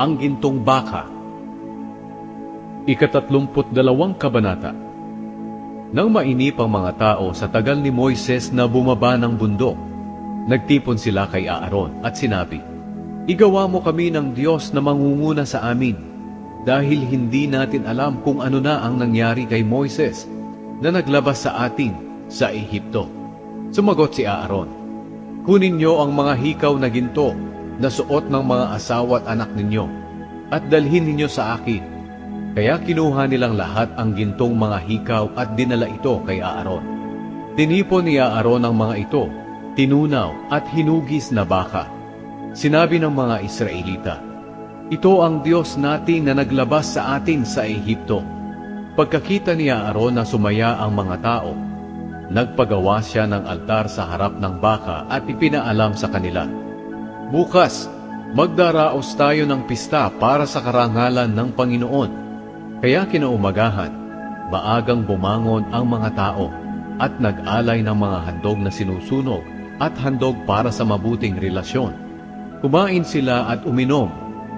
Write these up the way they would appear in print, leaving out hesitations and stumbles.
ang gintong baka. Ika-32 kabanata. Nang mainip ang mga tao sa tagal ni Moises na bumaba ng bundok, nagtipon sila kay Aaron at sinabi, "Igawa mo kami ng Diyos na mangunguna sa amin, dahil hindi natin alam kung ano na ang nangyari kay Moises na naglabas sa atin sa Ehipto." Sumagot si Aaron, "Kunin niyo ang mga hikaw na ginto na suot ng mga asawa at anak ninyo, at dalhin ninyo sa akin." Kaya kinuha nilang lahat ang gintong mga hikaw at dinala ito kay Aaron. Tinipon ni Aaron ang mga ito, tinunaw at hinugis na baka. Sinabi ng mga Israelita, "Ito ang Diyos natin na naglabas sa atin sa Ehipto." Pagkakita ni Aaron na sumaya ang mga tao, nagpagawa siya ng altar sa harap ng baka at ipinaalam sa kanila, "Bukas, magdaraos tayo ng pista para sa karangalan ng Panginoon." Kaya kinaumagahan, maagang bumangon ang mga tao at nag-alay ng mga handog na sinusunog at handog para sa mabuting relasyon. Kumain sila at uminom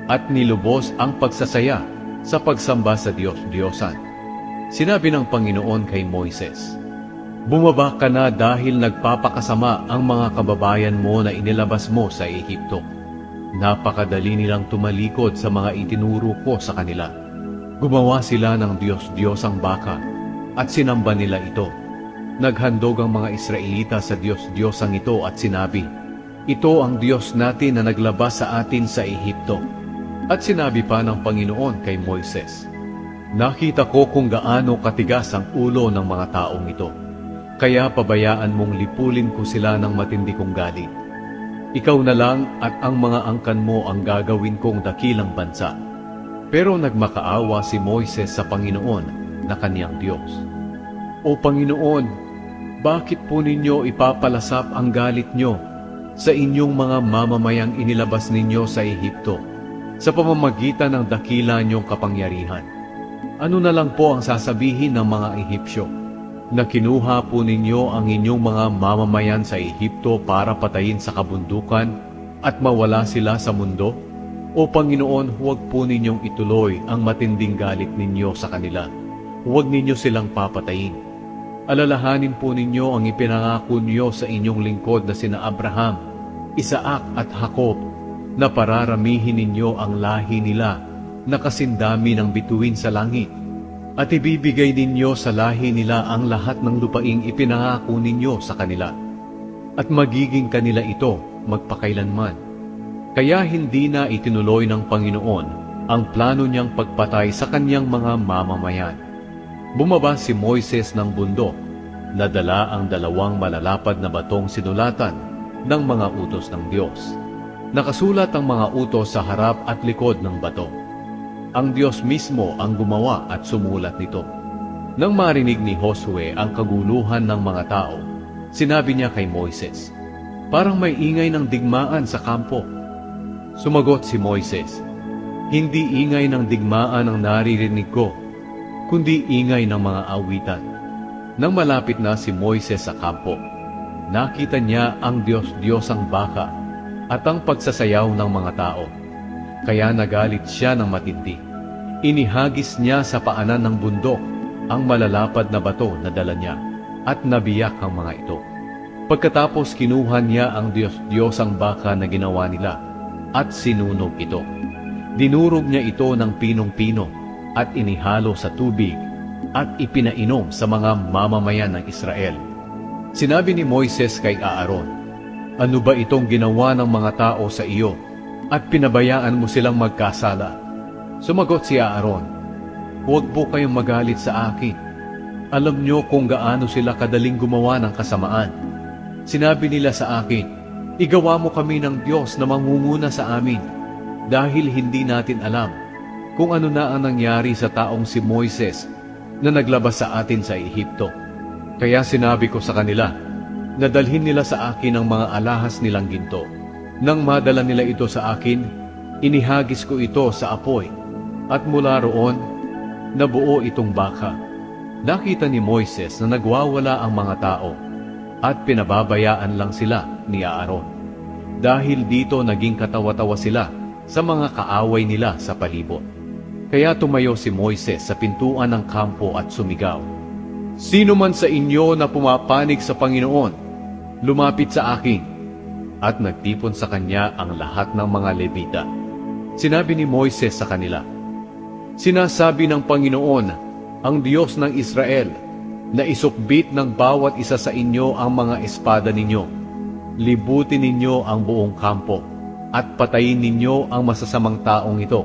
at nilubos ang pagsasaya sa pagsamba sa Diyos-Diyosan. Sinabi ng Panginoon kay Moises, "Bumaba ka na dahil nagpapakasama ang mga kababayan mo na inilabas mo sa Ehipto. Napakadali nilang tumalikod sa mga itinuro ko sa kanila." Gumawa sila ng Diyos-Diyosang baka at sinamba nila ito. Naghandog ang mga Israelita sa Diyos-Diyosang ito at sinabi, "Ito ang Diyos natin na naglabas sa atin sa Ehipto." At sinabi pa ng Panginoon kay Moises, "Nakita ko kung gaano katigas ang ulo ng mga taong ito. Kaya pabayaan mong lipulin ko sila ng matindi kong galit. Ikaw na lang at ang mga angkan mo ang gagawin kong dakilang bansa." Pero nagmakaawa si Moises sa Panginoon na kaniyang Diyos. "O Panginoon, bakit po ninyo ipapalasap ang galit nyo sa inyong mga mamamayang inilabas ninyo sa Ehipto sa pamamagitan ng dakila niyong kapangyarihan? Ano na lang po ang sasabihin ng mga Ehipsyo? Na kinuha po ninyo ang inyong mga mamamayan sa Ehipto para patayin sa kabundukan at mawala sila sa mundo? O Panginoon, huwag po ninyong ituloy ang matinding galit ninyo sa kanila. Huwag ninyo silang papatayin. Alalahanin po ninyo ang ipinangako niyo sa inyong lingkod na sina Abraham, Isaac at Jacob, na pararamihin ninyo ang lahi nila na kasindami ng bituin sa langit, at ibibigay ninyo sa lahi nila ang lahat ng lupaing ipinangako ninyo sa kanila, at magiging kanila ito magpakailanman. Kaya hindi na itinuloy ng Panginoon ang plano niyang pagpatay sa kanyang mga mamamayan. Bumaba si Moises ng bundok, nadala ang 2 malalapad na batong sinulatan ng mga utos ng Diyos. Nakasulat ang mga utos sa harap at likod ng bato. Ang Diyos mismo ang gumawa at sumulat nito. Nang marinig ni Josue ang kaguluhan ng mga tao, sinabi niya kay Moises, "Parang may ingay ng digmaan sa kampo." Sumagot si Moises, "Hindi ingay ng digmaan ang naririnig ko, kundi ingay ng mga awitan." Nang malapit na si Moises sa kampo, nakita niya ang Diyos-Diyosang baka at ang pagsasayaw ng mga tao. Kaya nagalit siya ng matindi. Inihagis niya sa paanan ng bundok ang malalapad na bato na dala niya at nabiyak ang mga ito. Pagkatapos kinuha niya ang Diyos-Diyosang baka na ginawa nila at sinunog ito. Dinurog niya ito ng pinong-pino at inihalo sa tubig at ipinainom sa mga mamamayan ng Israel. Sinabi ni Moises kay Aaron, "Ano ba itong ginawa ng mga tao sa iyo at pinabayaan mo silang magkasala?" Sumagot si Aaron, "Huwag po kayong magalit sa akin. Alam niyo kung gaano sila kadaling gumawa ng kasamaan. Sinabi nila sa akin, 'Igawa mo kami ng Diyos na mangunguna sa amin,' dahil hindi natin alam kung ano na ang nangyari sa taong si Moises na naglabas sa atin sa Ehipto. Kaya sinabi ko sa kanila na dalhin nila sa akin ang mga alahas nilang ginto. Nang madala nila ito sa akin, inihagis ko ito sa apoy, at mula roon, nabuo itong baka." Nakita ni Moises na nagwawala ang mga tao at pinababayaan lang sila ni Aaron. Dahil dito naging katawa-tawa sila sa mga kaaway nila sa palibot. Kaya tumayo si Moises sa pintuan ng kampo at sumigaw, "Sino man sa inyo na pumapanig sa Panginoon, lumapit sa akin." At nagtipon sa kanya ang lahat ng mga Levita. Sinabi ni Moises sa kanila, "Sinasabi ng Panginoon, ang Diyos ng Israel, na isukbit ng bawat isa sa inyo ang mga espada ninyo. Libutin ninyo ang buong kampo, at patayin ninyo ang masasamang taong ito,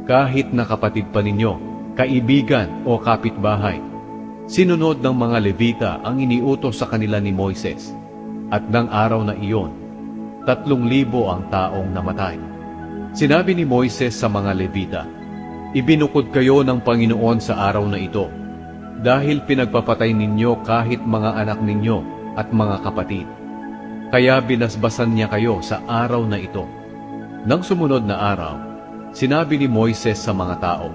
kahit na kapatid pa ninyo, kaibigan o kapitbahay." Sinunod ng mga Levita ang iniutos sa kanila ni Moises, at ng araw na iyon, 3,000 ang taong namatay. Sinabi ni Moises sa mga Levita, "Ibinukod kayo ng Panginoon sa araw na ito, dahil pinagpapatay ninyo kahit mga anak ninyo at mga kapatid. Kaya binasbasan niya kayo sa araw na ito." Nang sumunod na araw, sinabi ni Moises sa mga tao,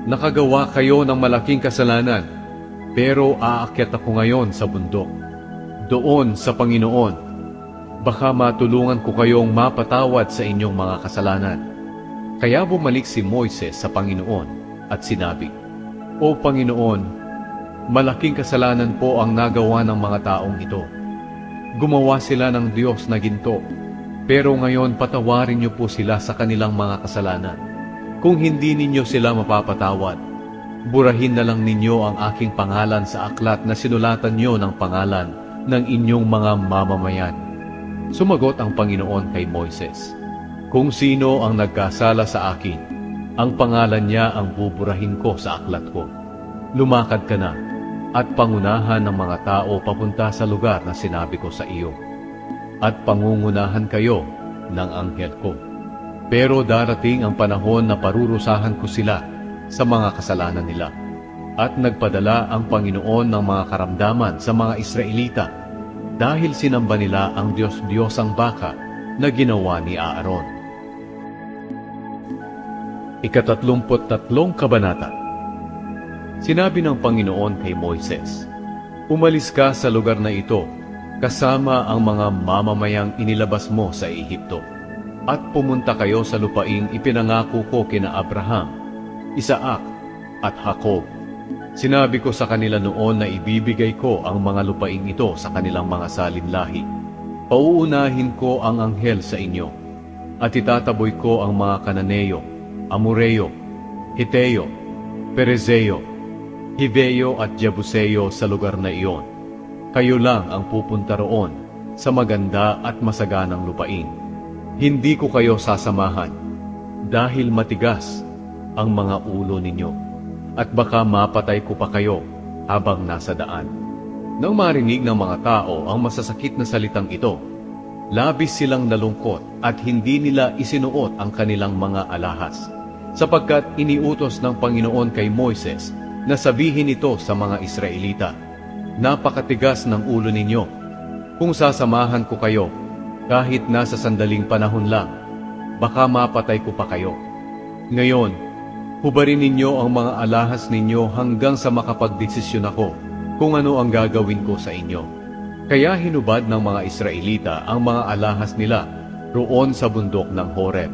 "Nakagawa kayo ng malaking kasalanan, pero aakyat ako ngayon sa bundok, doon sa Panginoon. Baka matulungan ko kayong mapatawad sa inyong mga kasalanan." Kaya bumalik si Moises sa Panginoon at sinabi, "O Panginoon, malaking kasalanan po ang nagawa ng mga taong ito. Gumawa sila ng Diyos na ginto, pero ngayon patawarin niyo po sila sa kanilang mga kasalanan. Kung hindi ninyo sila mapapatawad, burahin na lang ninyo ang aking pangalan sa aklat na sinulatan niyo ng pangalan ng inyong mga mamamayan." Sumagot ang Panginoon kay Moises, "Kung sino ang nagkasala sa akin, ang pangalan niya ang buburahin ko sa aklat ko. Lumakad ka na at pangunahan ng mga tao papunta sa lugar na sinabi ko sa iyo, at pangungunahan kayo ng anghel ko. Pero darating ang panahon na parurusahan ko sila sa mga kasalanan nila." At nagpadala ang Panginoon ng mga karamdaman sa mga Israelita, dahil sinamba nila ang Diyos-Diyosang baka na ginawa ni Aaron. 33 Kabanata. Sinabi ng Panginoon kay Moises, "Umalis ka sa lugar na ito, kasama ang mga mamamayang inilabas mo sa Ehipto, at pumunta kayo sa lupaing ipinangako ko kina Abraham, Isaac at Jacob. Sinabi ko sa kanila noon na ibibigay ko ang mga lupaing ito sa kanilang mga salinlahi. Pauunahin ko ang anghel sa inyo, at itataboy ko ang mga Kananeo, Amoreo, Hiteo, Perezeo, Hiveo at Jebuseo sa lugar na iyon. Kayo lang ang pupunta roon sa maganda at masaganang lupain. Hindi ko kayo sasamahan, dahil matigas ang mga ulo ninyo, at baka mapatay ko pa kayo habang nasa daan." Nang marinig ng mga tao ang masasakit na salitang ito, labis silang nalungkot at hindi nila isinuot ang kanilang mga alahas, sapagkat iniutos ng Panginoon kay Moises na sabihin ito sa mga Israelita, "Napakatigas ng ulo ninyo. Kung sasamahan ko kayo, kahit nasa sandaling panahon lang, baka mapatay ko pa kayo. Ngayon, hubarin ninyo ang mga alahas ninyo hanggang sa makapagdesisyon ako kung ano ang gagawin ko sa inyo." Kaya hinubad ng mga Israelita ang mga alahas nila roon sa bundok ng Horeb.